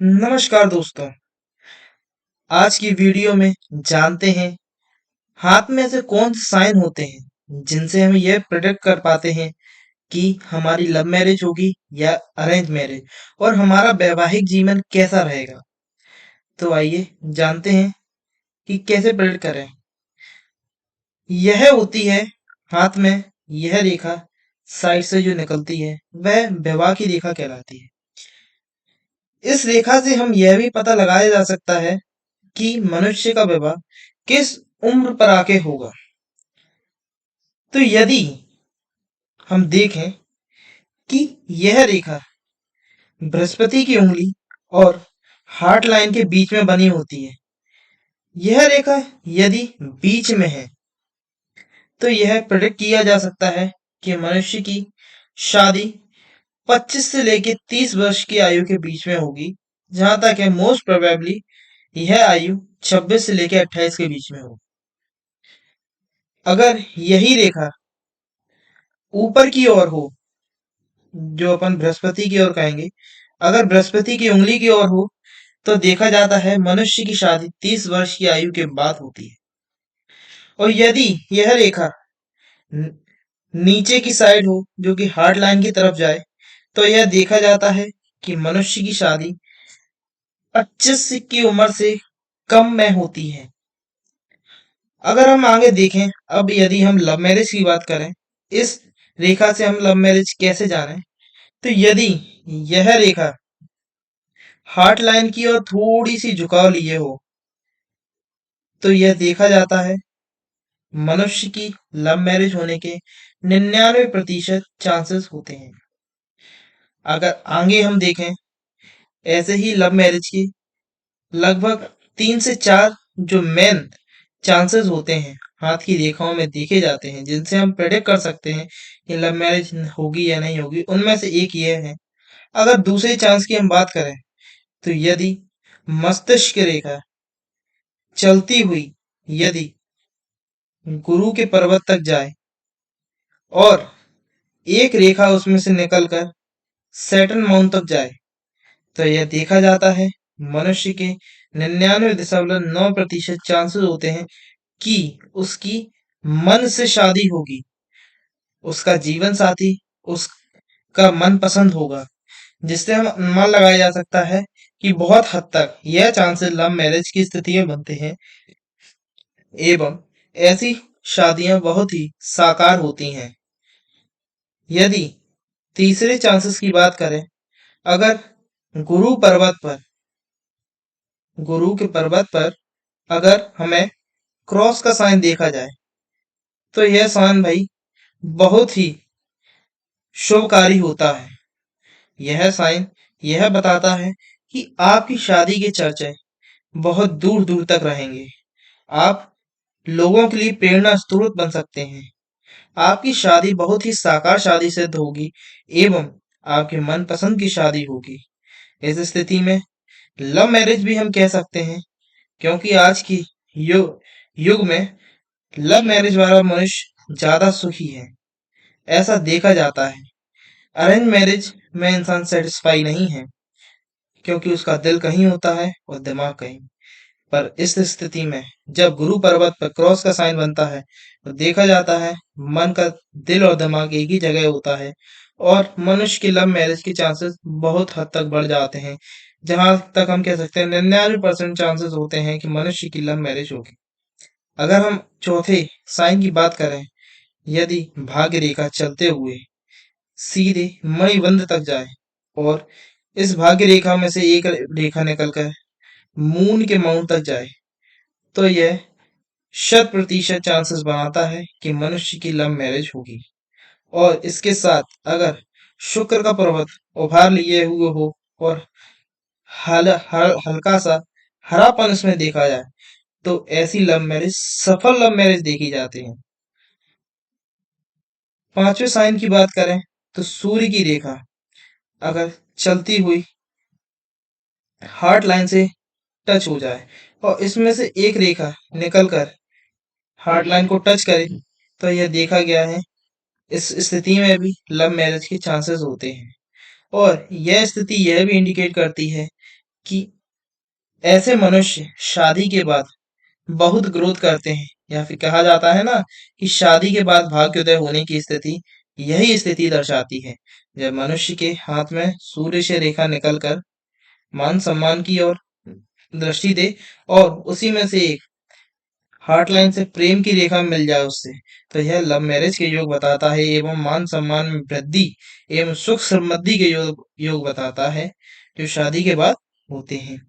नमस्कार दोस्तों। आज की वीडियो में जानते हैं हाथ में ऐसे कौन से साइन होते हैं जिनसे हम यह प्रेडिक्ट कर पाते हैं कि हमारी लव मैरिज होगी या अरेंज मैरिज और हमारा वैवाहिक जीवन कैसा रहेगा। तो आइए जानते हैं कि कैसे प्रेडिक्ट करें। यह होती है हाथ में यह रेखा साइड से जो निकलती है वह विवाह की रेखा कहलाती है। इस रेखा से हम यह भी पता लगाया जा सकता है कि मनुष्य का विवाह किस उम्र पर आके होगा। तो यदि हम देखें कि यह रेखा बृहस्पति की उंगली और हार्ट लाइन के बीच में बनी होती है, यह रेखा यदि बीच में है तो यह प्रेडिक्ट किया जा सकता है कि मनुष्य की शादी 25 से लेकर 30 वर्ष की आयु के बीच में होगी, जहां तक है मोस्ट प्रोबेबली यह आयु 26 से लेकर 28 के बीच में हो। अगर यही रेखा ऊपर की ओर हो, जो अपन बृहस्पति की ओर कहेंगे, अगर बृहस्पति की उंगली की ओर हो तो देखा जाता है मनुष्य की शादी 30 वर्ष की आयु के बाद होती है। और यदि यह रेखा न- नीचे की साइड हो, जो कि हार्ट लाइन की तरफ जाए, तो यह देखा जाता है कि मनुष्य की शादी 25 की उम्र से कम में होती है। अगर हम आगे देखें, अब यदि हम लव मैरिज की बात करें, इस रेखा से हम लव मैरिज कैसे जानें? तो यदि यह रेखा हार्ट लाइन की और थोड़ी सी झुकाव लिए हो तो यह देखा जाता है मनुष्य की लव मैरिज होने के 99% चांसेस होते हैं। अगर आगे हम देखें, ऐसे ही लव मैरिज की लगभग 3 से 4 जो मेन चांसेस होते हैं हाथ की रेखाओं में देखे जाते हैं, जिनसे हम प्रेडिक्ट कर सकते हैं कि लव मैरिज होगी या नहीं होगी, उनमें से एक यह है। अगर दूसरे चांस की हम बात करें, तो यदि मस्तिष्क रेखा चलती हुई यदि गुरु के पर्वत तक जाए और एक रेखा उसमें से निकलकर सैटर्न माउंट तक जाए, तो यह देखा जाता है मनुष्य के 99.9% चांसेस होते हैं कि उसकी मन से शादी होगी, उसका जीवन साथी उसका मनपसंद होगा, जिससे हम अनुमान लगाया जा सकता है कि बहुत हद तक यह चांसेस लव मैरिज की स्थिति में बनते हैं एवं ऐसी शादियां बहुत ही साकार होती हैं। यदि तीसरे चांसेस की बात करें, अगर गुरु पर्वत पर गुरु के पर्वत पर अगर हमें क्रॉस का साइन देखा जाए, तो यह साइन भाई बहुत ही शुभकारी होता है। यह साइन यह बताता है कि आपकी शादी के चर्चे बहुत दूर दूर तक रहेंगे। आप लोगों के लिए प्रेरणा स्रोत बन सकते हैं। आपकी शादी बहुत ही साकार शादी सिद्ध होगी एवं आपके मनपसंद की शादी होगी। इस स्थिति में लव मैरिज भी हम कह सकते हैं, क्योंकि आज की युग युग में लव मैरिज वाला मनुष्य ज्यादा सुखी है, ऐसा देखा जाता है। अरेंज मैरिज में इंसान सेटिस्फाई नहीं है, क्योंकि उसका दिल कहीं होता है और दिमाग कहीं। पर इस स्थिति में जब गुरु पर्वत पर क्रॉस का साइन बनता है, तो देखा जाता है मन का दिल और दिमाग एक ही जगह होता है और मनुष्य की लव मैरिज के चांसेस बहुत हद तक बढ़ जाते हैं। जहां तक हम कह सकते हैं 99% चांसेस होते हैं कि मनुष्य की लव मैरिज होगी। अगर हम चौथे साइन की बात करें, यदि भाग्य रेखा चलते हुए सीधे मणिबंध तक जाए और इस भाग्य रेखा में से एक रेखा निकलकर मून के माउंट तक जाए, तो यह 100% चांसेस बनाता है कि मनुष्य की लव मैरिज होगी। और इसके साथ अगर शुक्र का पर्वत उभार लिए हुए हो और हल्का सा हरापन इसमें देखा जाए, तो ऐसी लव मैरिज सफल लव मैरिज देखी जाती है। पांचवें साइन की बात करें, तो सूर्य की रेखा अगर चलती हुई हार्ट लाइन से टच हो जाए और इसमें से एक रेखा निकलकर हार्ट लाइन को टच करे, तो यह देखा गया है इस स्थिति में भी लव मैरिज के चांसेस होते हैं। और यह स्थिति यह भी इंडिकेट करती है कि ऐसे मनुष्य शादी के बाद बहुत ग्रोथ करते हैं, या फिर कहा जाता है ना कि शादी के बाद भाग्योदय होने की स्थिति यही स्थिति दर्शाती है, जब मनुष्य के हाथ में सूर्य से रेखा निकलकर मान सम्मान की ओर दृष्टि दे, और उसी में से एक हार्ट लाइन से प्रेम की रेखा मिल जाए उससे, तो यह लव मैरिज के योग बताता है, एवं मान सम्मान में वृद्धि एवं सुख समृद्धि के योग बताता है, जो शादी के बाद होते हैं।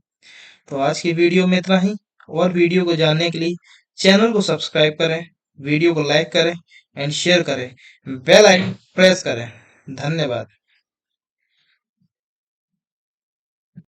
तो आज की वीडियो में इतना ही। और वीडियो को जानने के लिए चैनल को सब्सक्राइब करें, वीडियो को लाइक करें एंड शेयर करें, बेल आइकन प्रेस करें। धन्यवाद।